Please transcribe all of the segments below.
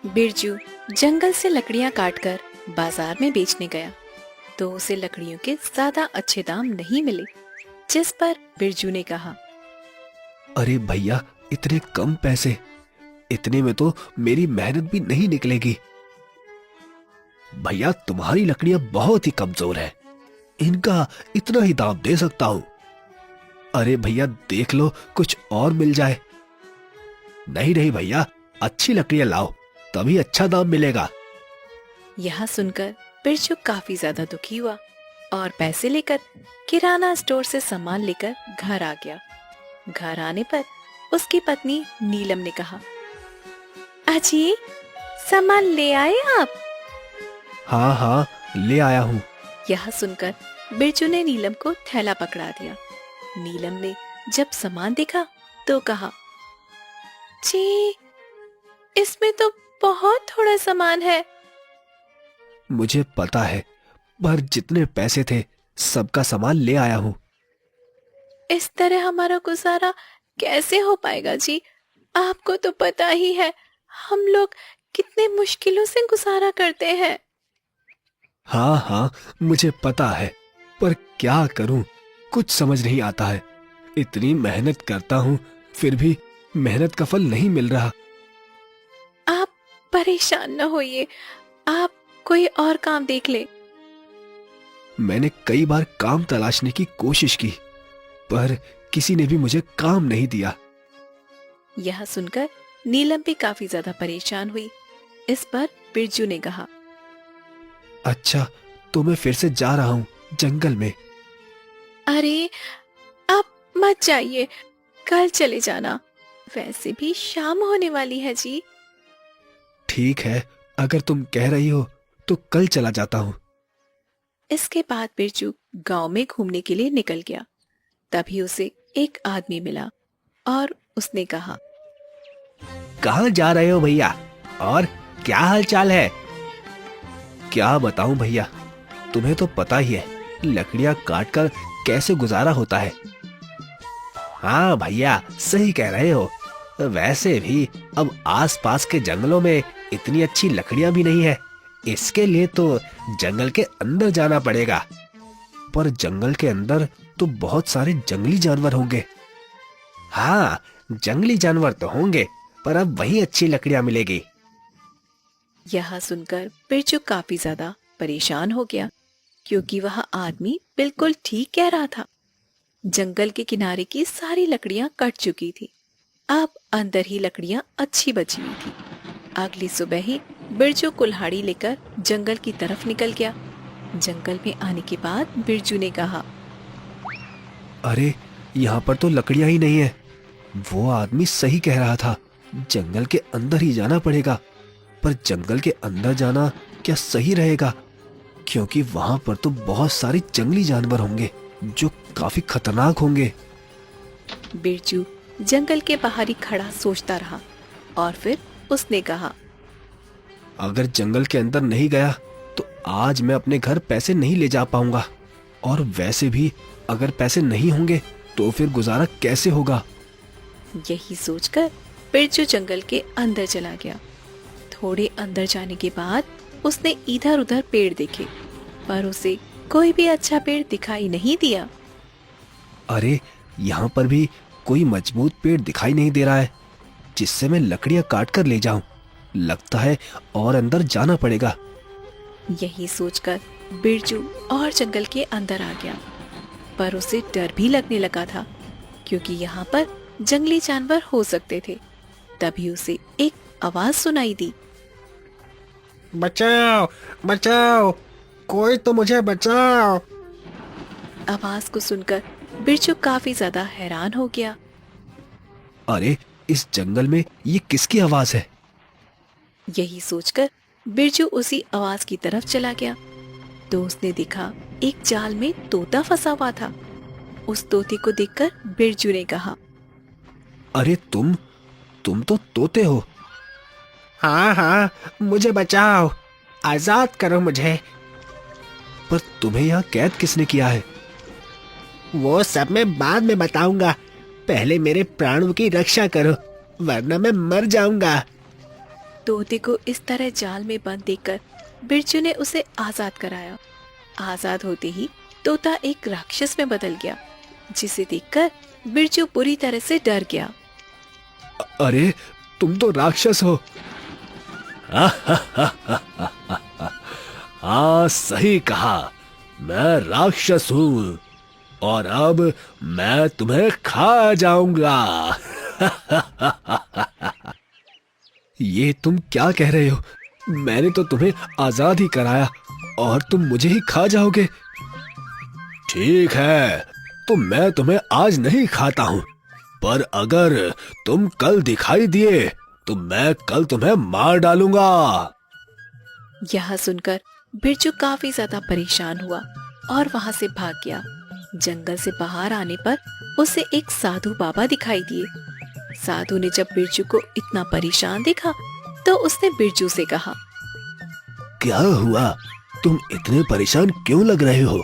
बिरजू जंगल से लकड़ियां काटकर बाजार में बेचने गया तो उसे लकड़ियों के ज्यादा अच्छे दाम नहीं मिले। जिस पर बिरजू ने कहा, अरे भैया, इतने कम पैसे, इतने में तो मेरी मेहनत भी नहीं निकलेगी। भैया, तुम्हारी लकड़ियां बहुत ही कमजोर है, इनका इतना ही दाम दे सकता हूं। अरे भैया, देख लो, कुछ और मिल जाए। नहीं नहीं भैया, अच्छी लकड़ियां लाओ, तभी अच्छा दाम मिलेगा। यह सुनकर बिरजू काफी ज्यादा दुखी हुआ और पैसे लेकर किराना स्टोर से सामान लेकर घर आ गया। घर आने पर उसकी पत्नी नीलम ने कहा, अजी, सामान ले आए आप? हाँ हाँ, ले आया हूँ। यह सुनकर बिरजू ने नीलम को थैला पकड़ा दिया। नीलम ने जब सामान देखा तो कहा, जी, इसमें तो बहुत थोड़ा सामान है। मुझे पता है, पर जितने पैसे थे सबका सामान ले आया हूँ। इस तरह हमारा गुजारा कैसे हो पाएगा जी? आपको तो पता ही है हम लोग कितने मुश्किलों से गुजारा करते हैं। हाँ हाँ, मुझे पता है, पर क्या करूं, कुछ समझ नहीं आता है। इतनी मेहनत करता हूँ, फिर भी मेहनत का फल नहीं मिल रहा। आप परेशान न होइए, आप कोई और काम देख ले। मैंने कई बार काम तलाशने की कोशिश की, पर किसी ने भी मुझे काम नहीं दिया। यह सुनकर नीलम भी काफी ज्यादा परेशान हुई। इस पर बिरजू ने कहा, अच्छा, तो मैं फिर से जा रहा हूँ जंगल में। अरे, आप मत जाइए, कल चले जाना। वैसे भी शाम होने वाली है जी। ठीक है, अगर तुम कह रही हो तो कल चला जाता हूँ। इसके बाद बिरजू गांव में घूमने के लिए निकल गया। तभी उसे एक आदमी मिला और उसने कहा, कहाँ जा रहे हो भैया, और क्या हाल चाल है? क्या बताऊं भैया, तुम्हें तो पता ही है लकड़ियां काटकर कैसे गुजारा होता है। हाँ भैया, सही कह रहे हो। वैसे भी अब आसपास के जंगलों में इतनी अच्छी लकड़ियां भी नहीं है, इसके लिए तो जंगल के अंदर जाना पड़ेगा। पर जंगल के अंदर तो बहुत सारे जंगली जानवर होंगे। हाँ, जंगली जानवर तो होंगे, पर अब वहीं अच्छी लकड़ियां मिलेगी। यह सुनकर बिरजू काफी ज्यादा परेशान हो गया, क्योंकि वह आदमी बिल्कुल ठीक कह रहा था। जंगल के किनारे की सारी लकड़ियां कट चुकी थी, अब अंदर ही लकड़ियां अच्छी बची हुई थी। अगली सुबह ही बिरजू कुल्हाड़ी लेकर जंगल की तरफ निकल गया। जंगल में आने के बाद बिरजू ने कहा, अरे, यहाँ पर तो लकड़ियां ही नहीं है। वो आदमी सही कह रहा था, जंगल के अंदर ही जाना पड़ेगा। पर जंगल के अंदर जाना क्या सही रहेगा? क्योंकि वहां पर तो बहुत सारे जंगली जानवर होंगे जो काफी खतरनाक होंगे। बिरजू जंगल के बाहर ही खड़ा सोचता रहा और फिर उसने कहा, अगर जंगल के अंदर नहीं गया तो आज मैं अपने घर पैसे नहीं ले जा पाऊंगा, और वैसे भी अगर पैसे नहीं होंगे तो फिर गुजारा कैसे होगा? यही सोचकर बिरजू जंगल के अंदर चला गया। थोड़े अंदर जाने के बाद उसने इधर उधर पेड़ देखे, पर उसे कोई भी अच्छा पेड़ दिखाई नहीं दिया। अरे, यहाँ पर भी कोई मजबूत पेड़ दिखाई नहीं दे रहा है जिससे मैं लकड़ियां काट कर ले जाऊं। लगता है और अंदर जाना पड़ेगा। यही सोचकर बिरजू और जंगल के अंदर आ गया, पर उसे डर भी लगने लगा था, क्योंकि यहाँ पर जंगली जानवर हो सकते थे। तभी उसे एक आवाज सुनाई दी, बचाओ बचाओ, कोई तो मुझे बचाओ। आवाज को सुनकर बिरजू काफी ज्यादा हैरान हो गया। अरे, इस जंगल में ये किसकी आवाज है? यही सोचकर बिरजू उसी आवाज की तरफ चला गया तो उसने देखा एक जाल में तोता फंसा हुआ था। उस तोते को देखकर बिरजू ने कहा, अरे, तुम तो तोते हो। हाँ हाँ, मुझे बचाओ, आजाद करो मुझे। पर तुम्हें यहाँ कैद किसने किया है? वो सब मैं बाद में बताऊंगा, पहले मेरे प्राणों की रक्षा करो, वरना मैं मर जाऊंगा। तोते को इस तरह जाल में बंद देखकर बिरजू ने उसे आजाद कराया। आजाद होते ही तोता एक राक्षस में बदल गया, जिसे देखकर बिरजू बुरी तरह से डर गया। अरे तुम तो राक्षस हो। हाँ सही कहा, मैं राक्षस हूँ और अब मैं तुम्हें खा जाऊंगा। ये तुम क्या कह रहे हो? मैंने तो तुम्हें आजाद ही कराया और तुम मुझे ही खा जाओगे। ठीक है, तो मैं तुम्हें आज नहीं खाता हूँ, पर अगर तुम कल दिखाई दिए तो मैं कल तुम्हें मार डालूंगा। यह सुनकर बिरजू काफी ज्यादा परेशान हुआ और वहां से भाग गया। जंगल से बाहर आने पर उसे एक साधु बाबा दिखाई दिए। साधु ने जब बिरजू को इतना परेशान देखा तो उसने बिरजू से कहा, क्या हुआ? तुम इतने परेशान क्यों लग रहे हो?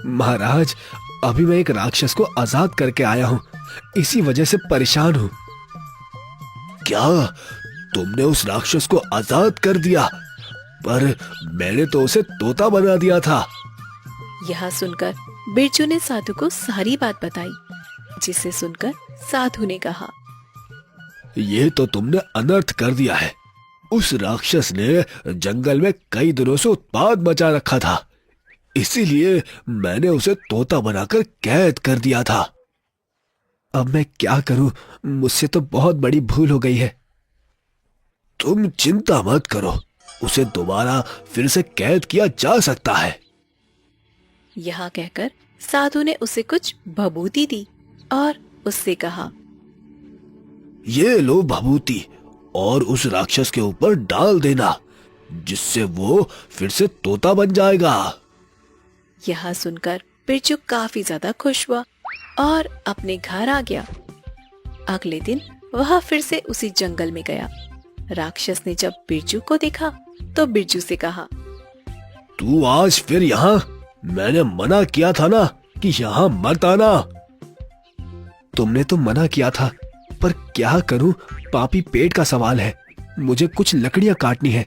महाराज, अभी मैं एक राक्षस को आजाद करके आया हूँ, इसी वजह से परेशान हूँ। क्या तुमने उस राक्षस को आजाद कर दिया? पर मैंने तो उसे तोता बना दिया था। यह सुनकर बिरजू ने साधु को सारी बात बताई, जिसे सुनकर साधु ने कहा, ये तो तुमने अनर्थ कर दिया है। उस राक्षस ने जंगल में कई दिनों से उत्पात मचा रखा था, इसीलिए मैंने उसे तोता बनाकर कैद कर दिया था। अब मैं क्या करूं? मुझसे तो बहुत बड़ी भूल हो गई है। तुम चिंता मत करो, उसे दोबारा फिर से कैद किया जा सकता है। यह कहकर साधु ने उसे कुछ भभूति दी और उससे कहा, ये लो भभूति और उस राक्षस के ऊपर डाल देना, जिससे वो फिर से तोता बन जाएगा। यह सुनकर बिरजू काफी ज्यादा खुश हुआ और अपने घर आ गया। अगले दिन वह फिर से उसी जंगल में गया। राक्षस ने जब बिरजू को देखा तो बिरजू से कहा, तू आज फिर यहाँ? मैंने मना किया था ना कि यहाँ मत आना। तुमने तो मना किया था, पर क्या करूं, पापी पेट का सवाल है। मुझे कुछ लकड़ियां काटनी है।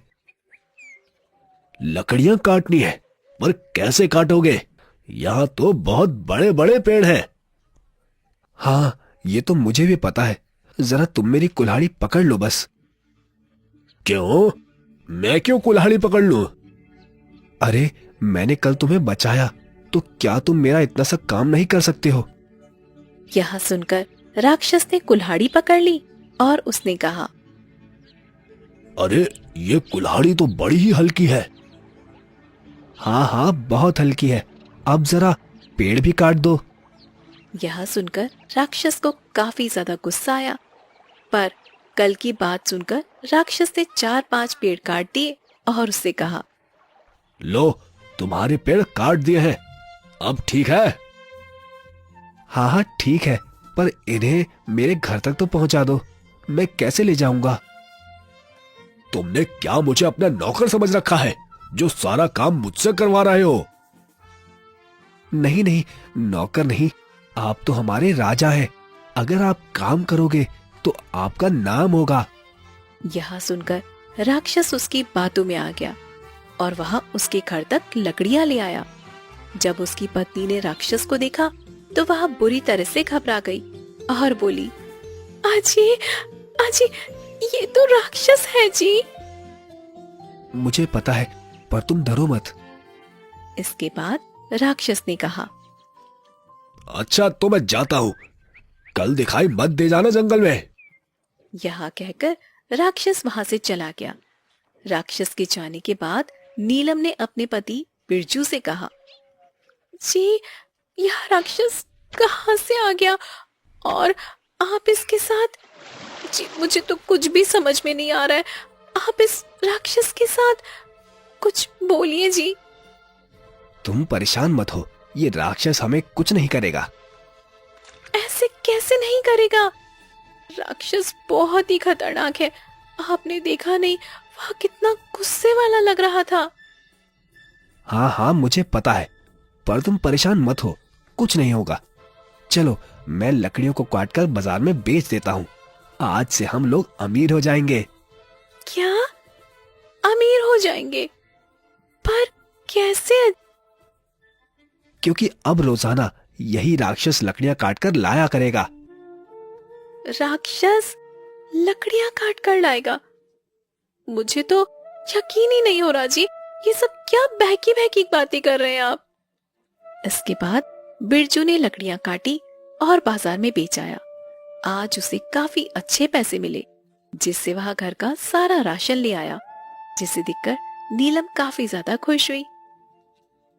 लकड़ियां काटनी है? पर कैसे काटोगे? यहाँ तो बहुत बड़े बड़े पेड़ हैं। हाँ, ये तो मुझे भी पता है। जरा तुम मेरी कुल्हाड़ी पकड़ लो बस। क्यों? मैं क्यों कुल्हाड़ी पकड़ लूं? अरे, मैंने कल तुम्हें बचाया, तो क्या तुम मेरा इतना सा काम नहीं कर सकते हो? यह सुनकर राक्षस ने कुल्हाड़ी पकड़ ली और उसने कहा, अरे, ये कुल्हाड़ी तो बड़ी ही हल्की है। हाँ हाँ, बहुत हल्की है। अब जरा पेड़ भी काट दो। यह सुनकर राक्षस को काफी ज्यादा गुस्सा आया, पर कल की बात सुनकर राक्षस ने 4-5 पेड़ काट दिए और उससे कहा, लो, तुम्हारे पेड़ काट दिए हैं, अब ठीक है? हाँ हाँ ठीक है, पर इन्हें मेरे घर तक तो पहुंचा दो। मैं कैसे ले जाऊंगा? तुमने क्या मुझे अपना नौकर समझ रखा है, जो सारा काम मुझसे करवा रहे हो? नहीं नहीं, नौकर नहीं, आप तो हमारे राजा हैं। अगर आप काम करोगे तो आपका नाम होगा। यह सुनकर राक्षस उसकी बातों में आ गया और वह उसके घर तक लकड़ियां ले आया। जब उसकी पत्नी ने राक्षस को देखा तो वह बुरी तरह से घबरा गई और बोली, अजी, अजी, ये तो राक्षस है जी। मुझे पता है, पर तुम डरो मत। इसके बाद राक्षस ने कहा, अच्छा, तो मैं जाता हूँ, कल दिखाई मत दे जाना जंगल में। यह कहकर राक्षस वहां से चला गया। राक्षस के जाने के बाद नीलम ने अपने पति बिरजू से कहा, जी, यह राक्षस कहाँ से आ गया और आप इसके साथ? जी, मुझे तो कुछ भी समझ में नहीं आ रहा है। आप इस राक्षस के साथ कुछ बोलिए जी। तुम परेशान मत हो, ये राक्षस हमें कुछ नहीं करेगा। ऐसे कैसे नहीं करेगा? राक्षस बहुत ही खतरनाक है। आपने देखा नहीं, वह कितना गुस्से वाला लग रहा था। हाँ हाँ, मुझे पता है, पर तुम परेशान मत हो, कुछ नहीं होगा। चलो, मैं लकड़ियों को काटकर बाजार में बेच देता हूँ। आज से हम लोग अमीर हो जाएंगे। क्या अमीर हो जाएंगे? पर कैसे? क्योंकि अब रोजाना यही राक्षस लकड़ियां काटकर लाया करेगा। राक्षस लकड़ियां काट कर लाएगा? मुझे तो यकीन ही नहीं हो रहा जी। ये सब क्या बहकी बहकी बातें कर रहे हैं आप? इसके बाद बिरजू ने लकड़ियां काटी और बाजार में बेच आया। आज उसे काफी अच्छे पैसे मिले, जिससे वह घर का सारा राशन ले आया, जिसे देखकर नीलम काफी ज्यादा खुश हुई।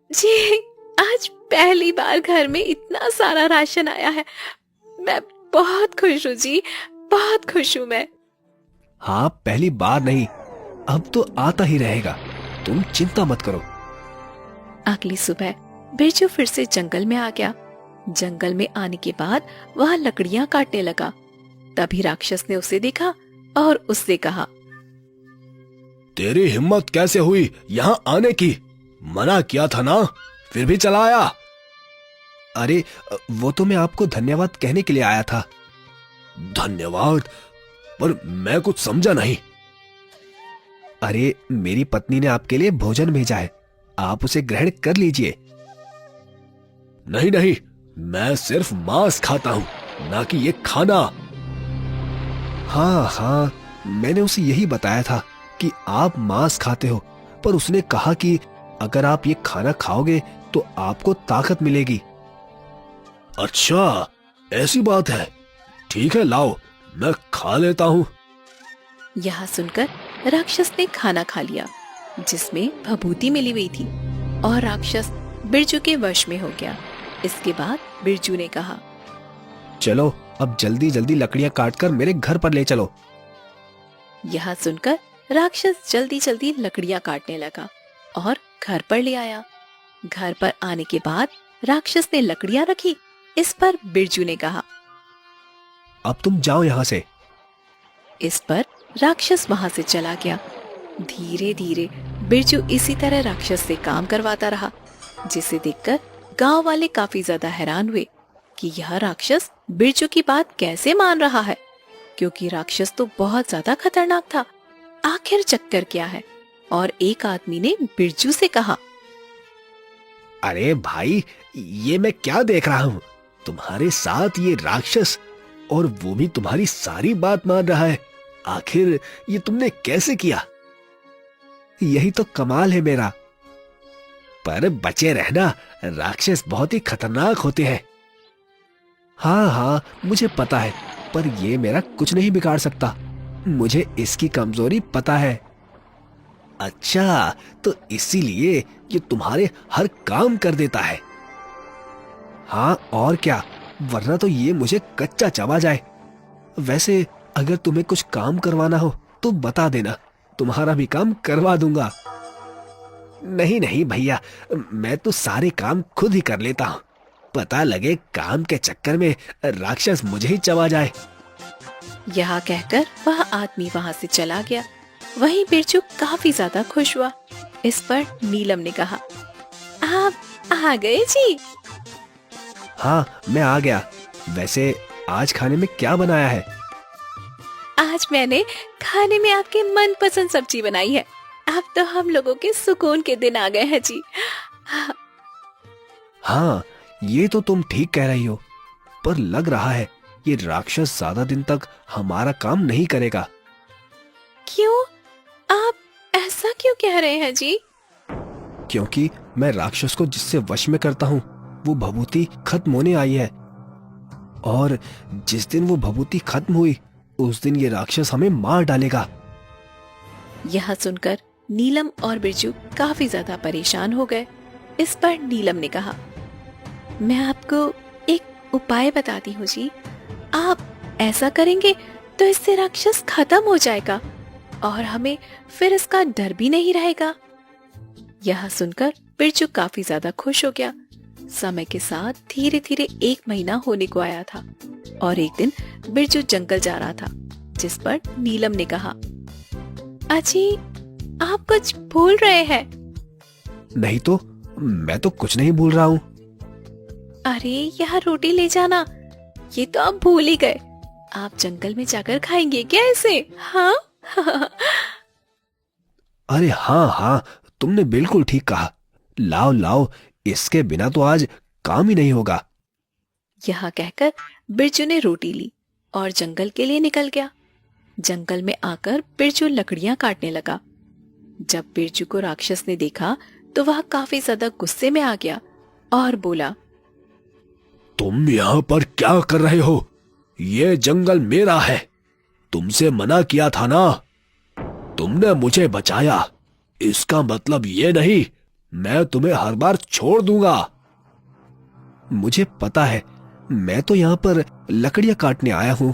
जी, आज पहली बार घर में इतना सारा राशन आया है। मैं बहुत खुश हूँ जी, बहुत खुश हूँ मैं। हाँ, पहली बार नहीं, अब तो आता ही रहेगा, तुम चिंता मत करो। अगली सुबह बिरजू फिर से जंगल में आ गया। जंगल में आने के बाद वह लकड़ियां काटने लगा। तभी राक्षस ने उसे देखा और उससे कहा, तेरी हिम्मत कैसे हुई यहाँ आने की? मना किया था ना, फिर भी चला आया। अरे वो तो मैं आपको धन्यवाद कहने के लिए आया था। धन्यवाद? पर मैं कुछ समझा नहीं। अरे मेरी पत्नी ने आपके लिए भोजन भेजा है, आप उसे ग्रहण कर लीजिए। नहीं नहीं, मैं सिर्फ मांस खाता हूं, ना कि ये खाना। हाँ हाँ, मैंने उसे यही बताया था कि आप मांस खाते हो, पर उसने कहा कि अगर आप ये खाना खाओगे तो आपको ताकत मिलेगी। अच्छा, ऐसी बात है। ठीक है, लाओ मैं खा लेता हूँ। यह सुनकर राक्षस ने खाना खा लिया, जिसमें भभूति मिली हुई थी, और राक्षस बिरजू के वश में हो गया। इसके बाद बिरजू ने कहा, चलो अब जल्दी जल्दी लकड़ियां काटकर मेरे घर पर ले चलो। यह सुनकर राक्षस जल्दी जल्दी लकड़ियां काटने लगा और घर पर ले आया। घर पर आने के बाद राक्षस ने लकड़ियां रखी। इस पर बिरजू ने कहा, अब तुम जाओ यहाँ से। इस पर राक्षस वहां से चला गया। धीरे धीरे बिरजू इसी तरह राक्षस से काम करवाता रहा, जिसे देखकर गांव वाले काफी ज्यादा हैरान हुए कि यह राक्षस बिरजू की बात कैसे मान रहा है, क्योंकि राक्षस तो बहुत ज्यादा खतरनाक था। आखिर चक्कर क्या है? और एक आदमी ने बिरजू से कहा, अरे भाई, ये मैं क्या देख रहा हूँ? तुम्हारे साथ ये राक्षस, और वो भी तुम्हारी सारी बात मान रहा है। आखिर ये तुमने कैसे किया? यही तो कमाल है मेरा। पर बचे रहना, राक्षस बहुत ही खतरनाक होते हैं। हाँ हाँ, मुझे पता है, पर ये मेरा कुछ नहीं बिगाड़ सकता। मुझे इसकी कमजोरी पता है। अच्छा, तो इसीलिए ये तुम्हारे हर काम कर देता है। हाँ और क्या, वरना तो ये मुझे कच्चा चबा जाए। वैसे अगर तुम्हें कुछ काम करवाना हो तो बता देना, तुम्हारा भी काम करवा दूंगा। नहीं नहीं भैया, मैं तो सारे काम खुद ही कर लेता हूँ। पता लगे काम के चक्कर में राक्षस मुझे ही चबा जाए। यह कहकर वह आदमी वहां से चला गया। वहीं बिरजू काफी ज्यादा खुश हुआ। इस पर नीलम ने कहा, आप आ गए जी? हाँ, मैं आ गया। वैसे आज खाने में क्या बनाया है? आज मैंने खाने में आपके मनपसंद सब्जी बनाई है। अब तो हम लोगों के सुकून के दिन आ गए हैं जी। हाँ, ये तो तुम ठीक कह रही हो, पर लग रहा है ये राक्षस ज्यादा दिन तक हमारा काम नहीं करेगा। क्यों? आप ऐसा क्यों कह रहे हैं जी? क्योंकि मैं राक्षस को जिससे वश में करता हूँ वो भभूति खत्म होने आई है, और जिस दिन वो भभूति खत्म हुई उस दिन ये राक्षस हमें मार डालेगा। यह सुनकर नीलम और बिरजू काफी ज्यादा परेशान हो गए। इस पर नीलम ने कहा, मैं आपको एक उपाय बताती हूँ जी। आप ऐसा करेंगे तो इससे राक्षस खत्म हो जाएगा और हमें फिर इसका डर भी नहीं रहेगा। यह सुनकर बिरजू काफी ज्यादा खुश हो गया। समय के साथ धीरे धीरे 1 महीना होने को आया था, और एक दिन बिरजू जंगल जा रहा था, जिस पर नीलम ने कहा, अजी आप कुछ भूल रहे हैं। नहीं तो, मैं तो कुछ नहीं भूल रहा हूँ। अरे यहाँ रोटी ले जाना, ये तो आप भूल ही गए। आप जंगल में जाकर खाएंगे क्या इसे? हाँ अरे हाँ हाँ, तुमने बिल्कुल ठीक कहा। लाओ लाओ, इसके बिना तो आज काम ही नहीं होगा। यह कहकर बिरजू ने रोटी ली और जंगल के लिए निकल गया। जंगल में आकर बिरजू लकड़ियां काटने लगा। जब बिरजू को राक्षस ने देखा तो वह काफी ज्यादा गुस्से में आ गया और बोला, तुम यहाँ पर क्या कर रहे हो? ये जंगल मेरा है, तुमसे मना किया था ना। तुमने मुझे बचाया, इसका मतलब ये नहीं मैं तुम्हें हर बार छोड़ दूंगा। मुझे पता है, मैं तो यहाँ पर लकड़ियां काटने आया हूं।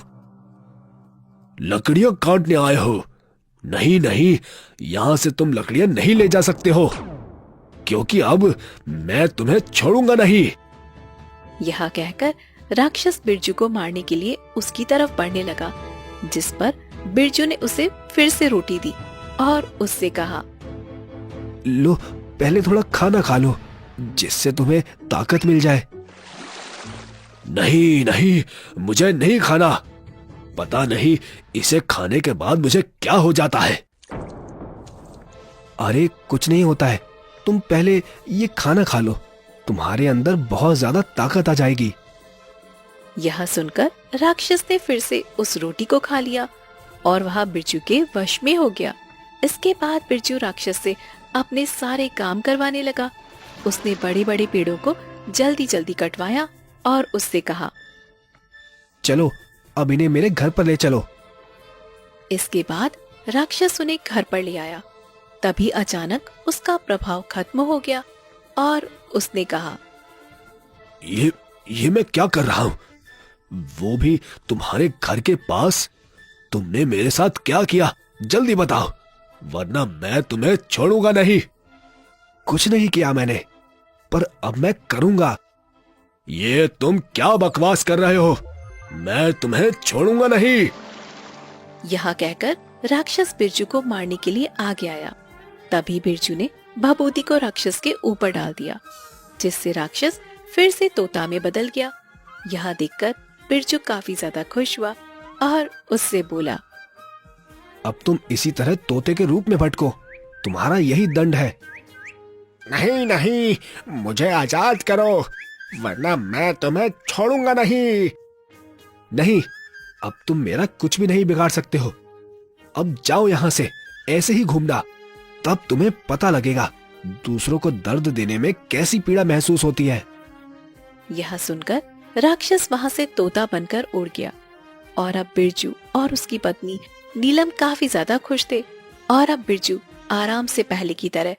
लकड़ियां काटने आए हो? नहीं नहीं, यहां से तुम लकड़ियां नहीं ले जा सकते हो, क्योंकि अब मैं तुम्हें छोड़ूंगा नहीं। यह कहकर राक्षस बिरजू को मारने के लिए उसकी तरफ बढ़ने लगा, जिस पर बिरजू ने उसे फिर से रोटी दी और उससे कहा, लो, पहले थोड़ा खाना खा लो, जिससे तुम्हें ताकत मिल जाए। नहीं नहीं, मुझे नहीं खाना। पता नहीं इसे खाने के बाद मुझे क्या हो जाता है। अरे कुछ नहीं होता है, तुम पहले ये खाना खा लो, तुम्हारे अंदर बहुत ज्यादा ताकत आ जाएगी। यह सुनकर राक्षस ने फिर से उस रोटी को खा लिया और वह बिरजू के वश में हो गया। इसके बाद बिरजू राक्षस से अपने सारे काम करवाने लगा। उसने बड़े बड़े पेड़ों को जल्दी जल्दी कटवाया और उससे कहा, चलो अब इन्हें मेरे घर पर ले चलो। इसके बाद राक्षस उन्हें घर पर ले आया। तभी अचानक उसका प्रभाव खत्म हो गया और उसने कहा, ये मैं क्या कर रहा हूं? वो भी तुम्हारे घर के पास? तुमने मेरे साथ क्या किया? जल्दी बताओ, वरना मैं तुम्हें छोड़ूंगा नहीं। कुछ नहीं किया मैंने, पर अब मैं करूंगा। ये तुम क्या बकवास कर रहे हो? मैं तुम्हें छोड़ूंगा नहीं। यह कहकर राक्षस बिरजू को मारने के लिए आगे आया। तभी बिरजू ने भभूति को राक्षस के ऊपर डाल दिया, जिससे राक्षस फिर से तोता में बदल गया। यह देखकर बिरजू काफी ज्यादा खुश हुआ और उससे बोला, अब तुम इसी तरह तोते के रूप में भटको, तुम्हारा यही दंड है। नहीं नहीं, मुझे आजाद करो, वरना मैं तुम्हें छोड़ूंगा नहीं। नहीं, अब तुम मेरा कुछ भी नहीं बिगाड़ सकते हो। अब जाओ यहां से, ऐसे ही घूमना, तब तुम्हें पता लगेगा दूसरों को दर्द देने में कैसी पीड़ा महसूस होती है। यह सुनकर राक्षस वहां से तोता बनकर उड़ गया और अब बिरजू और उसकी पत्नी नीलम काफी ज्यादा खुश थे और अब बिरजू आराम से पहले की तरह